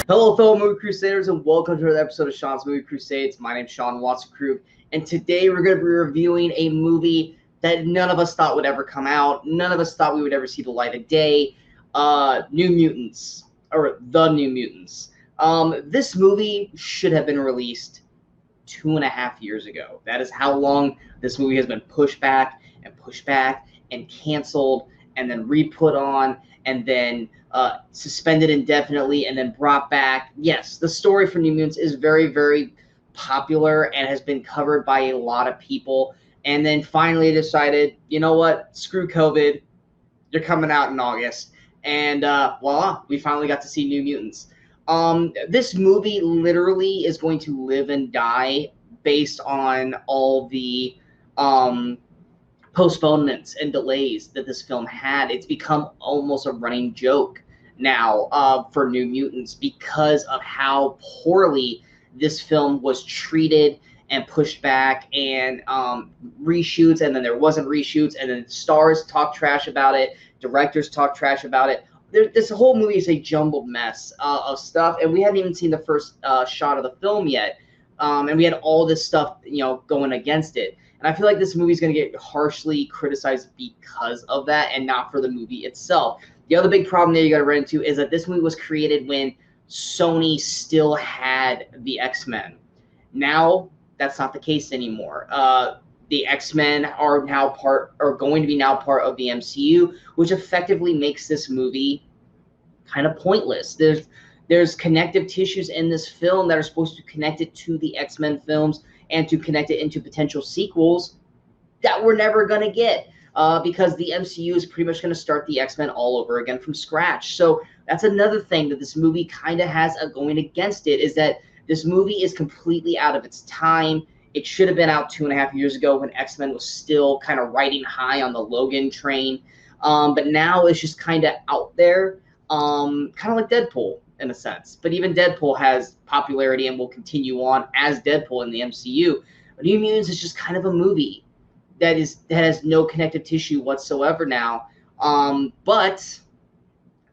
Hello, fellow Movie Crusaders, and welcome to another episode of Sean's Movie Crusades. My name's Sean Watson-Krug, and today we're going to be reviewing a movie that none of us thought would ever come out. None of us thought we would ever see the light of day. New Mutants, or The New Mutants. This movie should have been released 2.5 years ago. That is how long this movie has been pushed back and canceled and then re-put on and then suspended indefinitely and then brought back. Yes, the story for New Mutants is very, very popular and has been covered by a lot of people. And then finally decided, you know what, screw COVID, you're coming out in August. And voila, we finally got to see New Mutants. This movie literally is going to live and die based on all the postponements and delays that this film had. It's become almost a running joke now for New Mutants because of how poorly this film was treated and pushed back and reshoots, and then there wasn't reshoots, and then stars talk trash about it, directors talk trash about it. This whole movie is a jumbled mess of stuff, and we hadn't even seen the first shot of the film yet, and we had all this stuff, going against it. And I feel like this movie is going to get harshly criticized because of that and not for the movie itself. The other big problem that you got to run into is that this movie was created when Sony still had the XMen. Now, that's not the case anymore. The XMen are going to be part of the MCU, which effectively makes this movie kind of pointless. There's connective tissues in this film that are supposed to connect it to the X-Men films and to connect it into potential sequels that we're never going to get because the MCU is pretty much going to start the X-Men all over again from scratch. So that's another thing that this movie kind of has going against it, is that this movie is completely out of its time. It should have been out 2.5 years ago when X-Men was still kind of riding high on the Logan train. But now it's just kind of out there, kind of like Deadpool in a sense. But even Deadpool has popularity and will continue on as Deadpool in the MCU. But New Mutants is just kind of a movie that has no connective tissue whatsoever now. But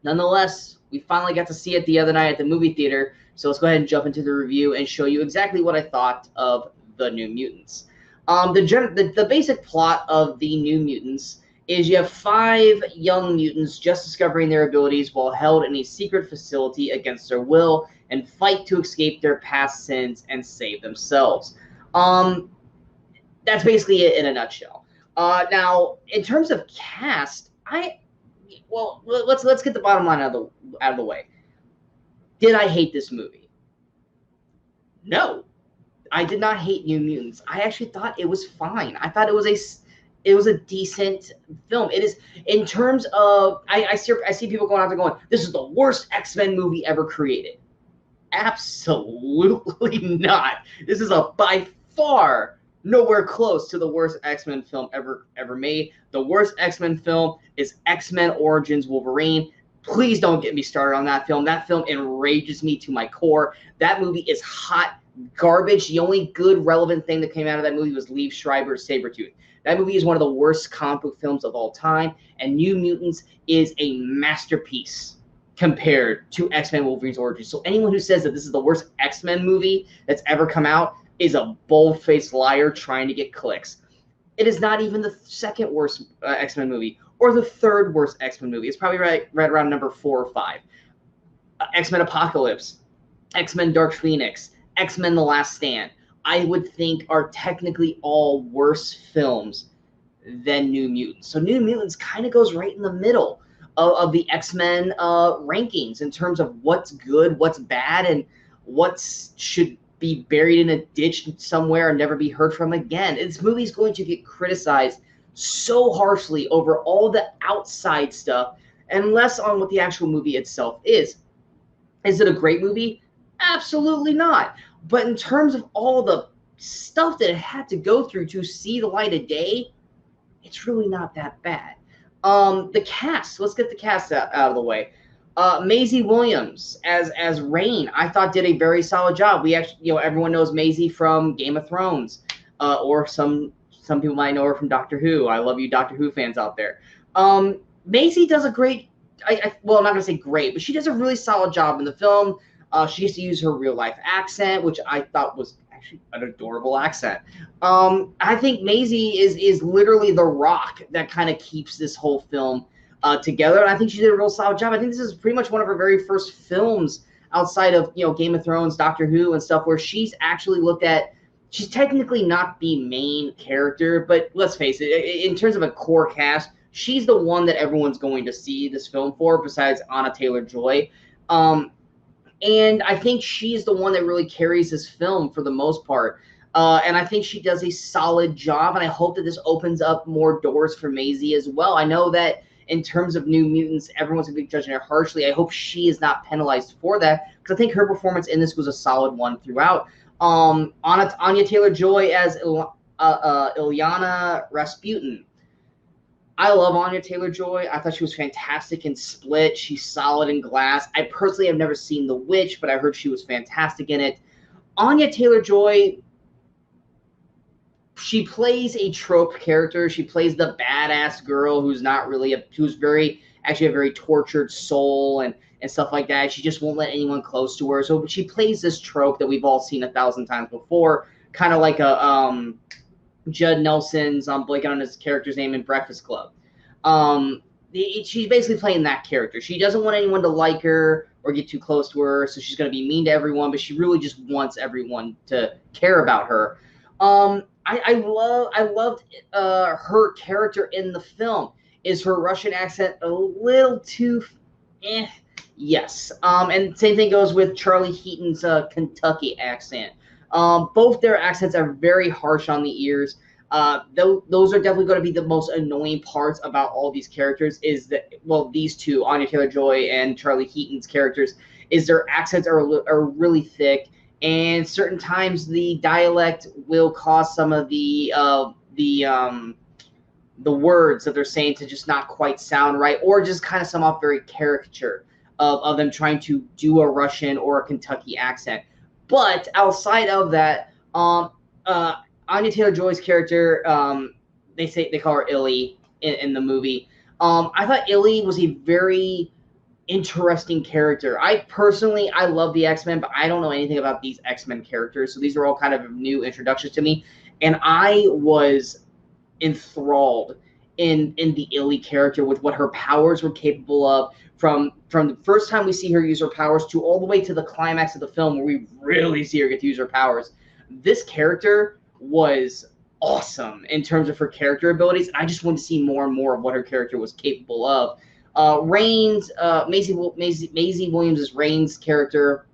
nonetheless, we finally got to see it the other night at the movie theater. So let's go ahead and jump into the review and show you exactly what I thought of The New Mutants. The basic plot of The New Mutants is you have 5 young mutants just discovering their abilities while held in a secret facility against their will and fight to escape their past sins and save themselves. That's basically it in a nutshell. Now, in terms of cast, let's get the bottom line out of the way. Did I hate this movie? No, I did not hate New Mutants. I actually thought it was fine. I thought it was a decent film. It is, in terms of, I see people going out there going, this is the worst X-Men movie ever created. Absolutely not. This is by far nowhere close to the worst X-Men film ever made. The worst X-Men film is X-Men Origins Wolverine. Please don't get me started on that film. That film enrages me to my core. That movie is hot garbage. The only good relevant thing that came out of that movie was Liev Schreiber's Sabretooth. That movie is one of the worst comic book films of all time, and New Mutants is a masterpiece compared to X-Men Wolverine's Origins. So anyone who says that this is the worst X-Men movie that's ever come out is a bold-faced liar trying to get clicks. It is not even the second worst X-Men movie or the third worst X-Men movie. It's probably right around number 4 or 5. X-Men Apocalypse, X-Men Dark Phoenix, X-Men The Last Stand, I would think are technically all worse films than New Mutants. So New Mutants kind of goes right in the middle of the X-Men rankings in terms of what's good, what's bad, and what should be buried in a ditch somewhere and never be heard from again. This movie is going to get criticized so harshly over all the outside stuff and less on what the actual movie itself is. Is it a great movie? Absolutely not. But in terms of all the stuff that it had to go through to see the light of day, it's really not that bad. The cast, let's get the cast out of the way. Maisie Williams as Rain, I thought did a very solid job. We actually, everyone knows Maisie from Game of Thrones, or some people might know her from Doctor Who. I love you Doctor Who fans out there. Maisie does a great, well, I'm not going to say great, but she does a really solid job in the film. She gets to use her real life accent, which I thought was actually an adorable accent. I think Maisie is literally the rock that kind of keeps this whole film together, and I think she did a real solid job. I think this is pretty much one of her very first films outside of Game of Thrones, Doctor Who, and stuff, where she's actually looked at. She's technically not the main character, but let's face it, in terms of a core cast, she's the one that everyone's going to see this film for, besides Anya TaylorJoy. And I think she's the one that really carries this film for the most part. And I think she does a solid job, and I hope that this opens up more doors for Maisie as well. I know that in terms of New Mutants, everyone's going to be judging her harshly. I hope she is not penalized for that, because I think her performance in this was a solid one throughout. Anya TaylorJoy as Illyana Rasputin. I love Anya TaylorJoy. I thought she was fantastic in Split. She's solid in Glass. I personally have never seen The Witch, but I heard she was fantastic in it. Anya TaylorJoy, she plays a trope character. She plays the badass girl who's not really who's actually a very tortured soul and stuff like that. She just won't let anyone close to her. So she plays this trope that we've all seen 1,000 times before, kind of like a Judd Nelson's, I'm blanking on his character's name in Breakfast Club. She's basically playing that character. She doesn't want anyone to like her or get too close to her, so she's going to be mean to everyone, but she really just wants everyone to care about her. I loved her character in the film. Is her Russian accent a little too yes. And same thing goes with Charlie Heaton's Kentucky accent. Both their accents are very harsh on the ears. Those are definitely going to be the most annoying parts about all these characters. Is that, well, these two, Anya TaylorJoy and Charlie Heaton's characters, is their accents are really thick, and certain times the dialect will cause some of the words that they're saying to just not quite sound right, or just kind of come off very caricature of them trying to do a Russian or a Kentucky accent. But outside of that, Anya TaylorJoy's character, they call her Illy in the movie. I thought Illy was a very interesting character. I love the X-Men, but I don't know anything about these X-Men characters, so these are all kind of new introductions to me, and I was enthralled in the Illy character with what her powers were capable of, from the first time we see her use her powers to all the way to the climax of the film where we really see her get to use her powers. This character was awesome in terms of her character abilities, and I just wanted to see more and more of what her character was capable of. Reyes, Maisie Williams' Reyes character,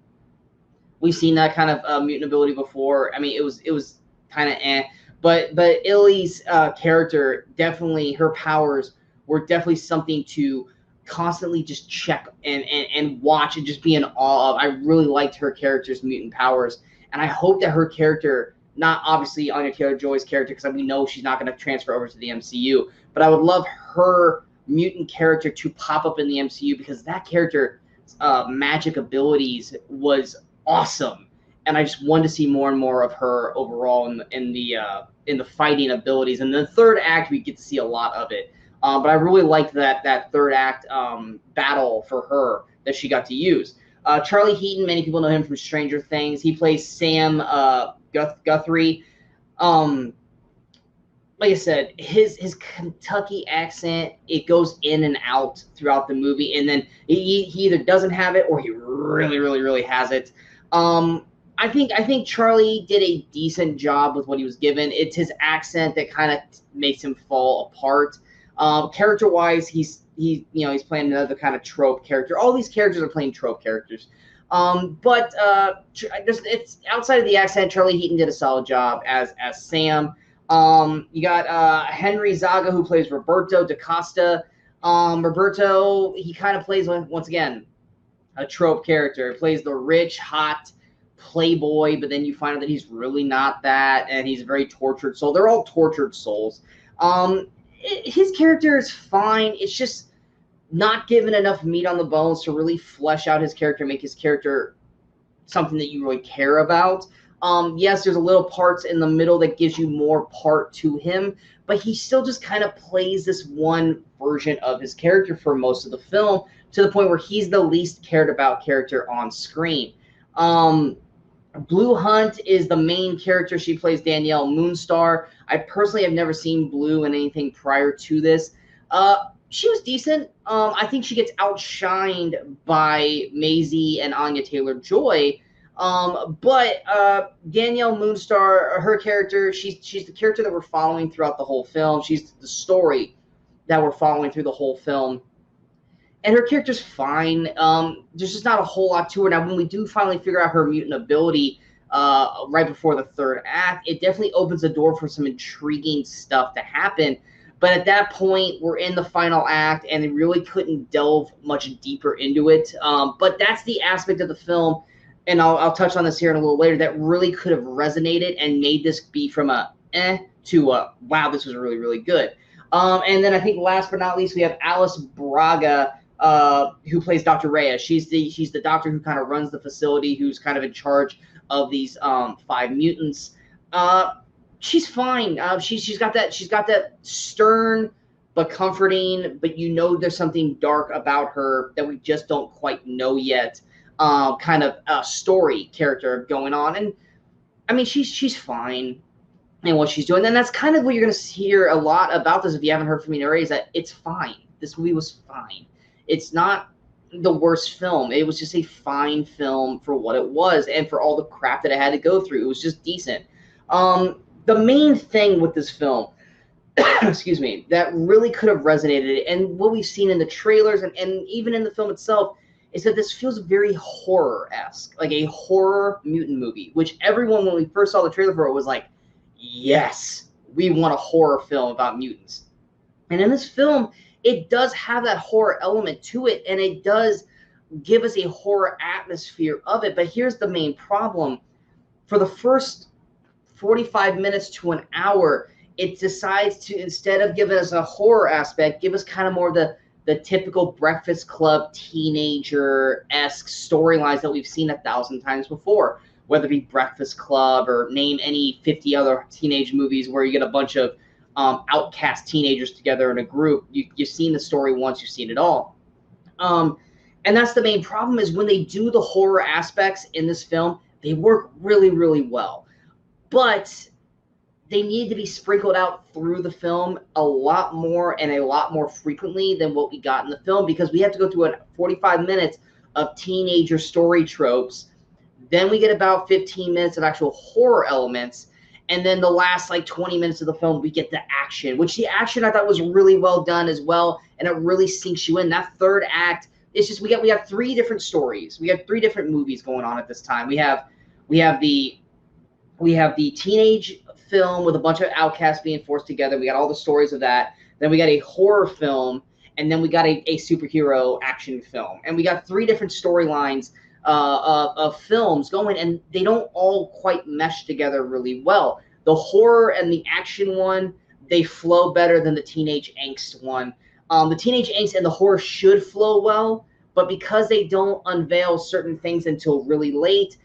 we've seen that kind of mutant ability before. I mean, it was kind of but Illy's character, definitely, her powers were definitely something to constantly just check and watch and just be in awe of. I really liked her character's mutant powers, and I hope that her character, not obviously Anya TaylorJoy's character, because we know she's not going to transfer over to the MCU, but I would love her mutant character to pop up in the MCU, because that character's magic abilities was awesome, and I just wanted to see more and more of her overall in the fighting abilities. And the third act, we get to see a lot of it. But I really liked that third act battle for her that she got to use. Charlie Heaton, many people know him from Stranger Things. He plays Sam Guthrie. Like I said, his Kentucky accent, it goes in and out throughout the movie, and then he either doesn't have it or he really, really, really has it. I think Charlie did a decent job with what he was given. It's his accent that kind of makes him fall apart. Character-wise, he's playing another kind of trope character. All these characters are playing trope characters. But it's outside of the accent, Charlie Heaton did a solid job as Sam. You got Henry Zaga, who plays Roberto DaCosta. Roberto, he kind of plays, once again, a trope character. He plays the rich, hot playboy, but then you find out that he's really not that, and he's a very tortured soul. They're all tortured souls. His character is fine. It's just not given enough meat on the bones to really flesh out his character, make his character something that you really care about. Yes, there's a little parts in the middle that gives you more part to him, but he still just kind of plays this one version of his character for most of the film, to the point where he's the least cared about character on screen. Blue Hunt is the main character. She plays Danielle Moonstar. I personally have never seen Blue in anything prior to this. She was decent. I think she gets outshined by Maisie and Anya Taylor-Joy. But Danielle Moonstar, her character, she's the character that we're following throughout the whole film. She's the story that we're following through the whole film. And her character's fine. There's just not a whole lot to her. Now, when we do finally figure out her mutant ability right before the third act, it definitely opens the door for some intriguing stuff to happen. But at that point, we're in the final act, and they really couldn't delve much deeper into it. But that's the aspect of the film, and I'll touch on this here in a little later, that really could have resonated and made this be from a to a wow, this was really, really good. And then I think last but not least, we have Alice Braga, who plays Dr. Reyes. She's the doctor who kind of runs the facility, who's kind of in charge of these 5 mutants. She's fine. She's got that stern but comforting, but there's something dark about her that we just don't quite know yet. Kind of a story character going on, and I mean she's fine in what she's doing, and that's kind of what you're going to hear a lot about this if you haven't heard from me already. Is that it's fine. This movie was fine. It's not the worst film. It was just a fine film for what it was and for all the crap that it had to go through. It was just decent. The main thing with this film, excuse me, that really could have resonated, and what we've seen in the trailers and even in the film itself, is that this feels very horror-esque, like a horror mutant movie, which everyone, when we first saw the trailer for it, was like, yes, we want a horror film about mutants. And in this film, it does have that horror element to it, and it does give us a horror atmosphere of it. But here's the main problem. For the first 45 minutes to an hour, it decides to, instead of giving us a horror aspect, give us kind of more of the typical Breakfast Club teenager-esque storylines that we've seen 1,000 times before, whether it be Breakfast Club or name any 50 other teenage movies where you get a bunch of outcast teenagers together in a group. You've seen the story once, you've seen it all. And that's the main problem, is when they do the horror aspects in this film, they work really, really well. But they need to be sprinkled out through the film a lot more and a lot more frequently than what we got in the film, because we have to go through 45 minutes of teenager story tropes. Then we get about 15 minutes of actual horror elements. And then the last 20 minutes of the film, we get the action, which the action I thought was really well done as well. And it really sinks you in. That third act, it's just, we have 3 different stories. We have 3 different movies going on at this time. We have the teenage film with a bunch of outcasts being forced together. We got all the stories of that. Then we got a horror film, and then we got a superhero action film. And we got 3 different storylines of films going, and they don't all quite mesh together really well. The horror and the action one, they flow better than the teenage angst one. The teenage angst and the horror should flow well, but because they don't unveil certain things until really late,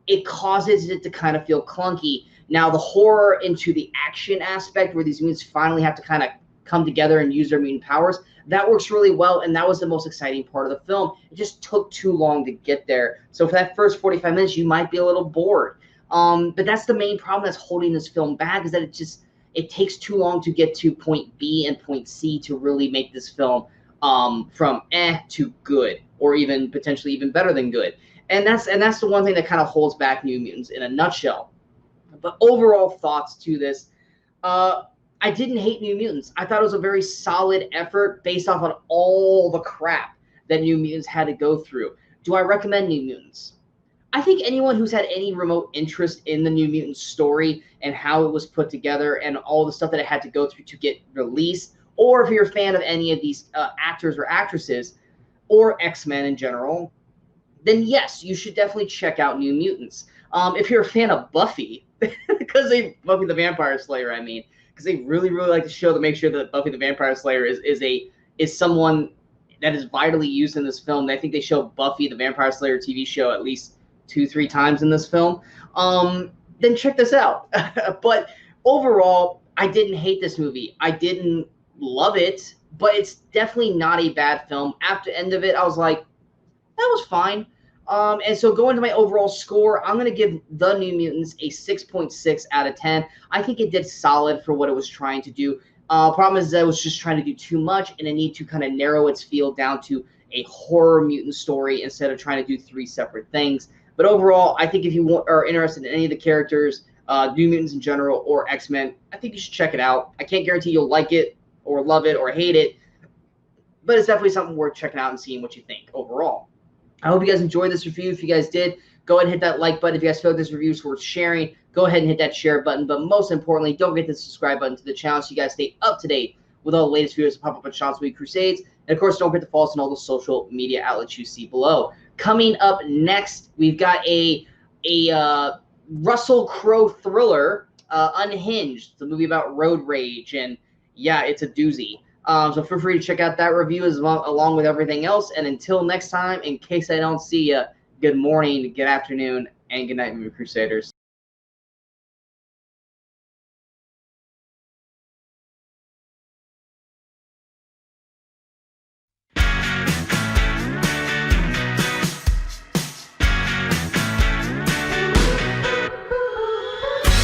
it causes it to kind of feel clunky. Now, the horror into the action aspect, where these mutants finally have to kind of come together and use their mutant powers, that works really well, and that was the most exciting part of the film. It just took too long to get there. So for that first 45 minutes, you might be a little bored. But that's the main problem that's holding this film back, is that it takes too long to get to point B and point C to really make this film from to good, or even potentially even better than good. And that's the one thing that kind of holds back New Mutants in a nutshell. But overall thoughts to this, I didn't hate New Mutants. I thought it was a very solid effort based off on all the crap that New Mutants had to go through. Do I recommend New Mutants? I think anyone who's had any remote interest in the New Mutants story and how it was put together and all the stuff that it had to go through to get released, or if you're a fan of any of these actors or actresses, or X-Men in general, then yes, you should definitely check out New Mutants. If you're a fan of Buffy, because Buffy the Vampire Slayer, because they really, really like the show to make sure that Buffy the Vampire Slayer is someone that is vitally used in this film. I think they show Buffy the Vampire Slayer TV show at least 2-3 times in this film. Then check this out. But overall, I didn't hate this movie. I didn't love it, but it's definitely not a bad film. After the end of it, I was like, that was fine. And so going to my overall score, I'm going to give The New Mutants a 6.6 out of 10. I think it did solid for what it was trying to do. Problem is that it was just trying to do too much, and it need to kind of narrow its field down to a horror mutant story instead of trying to do 3 separate things. But overall, I think if you are interested in any of the characters, New Mutants in general, or X-Men, I think you should check it out. I can't guarantee you'll like it or love it or hate it, but it's definitely something worth checking out and seeing what you think overall. I hope you guys enjoyed this review. If you guys did, go ahead and hit that like button. If you guys feel like this review is worth sharing, go ahead and hit that share button. But most importantly, don't forget the subscribe button to the channel so you guys stay up to date with all the latest videos that pop up on Sean's Movie Crusades. And of course, don't forget to follow us on all the social media outlets you see below. Coming up next, we've got a Russell Crowe thriller, Unhinged. It's a movie about road rage, and yeah, it's a doozy. So feel free to check out that review along with everything else. And until next time, in case I don't see you, good morning, good afternoon, and good night, Movie Crusaders.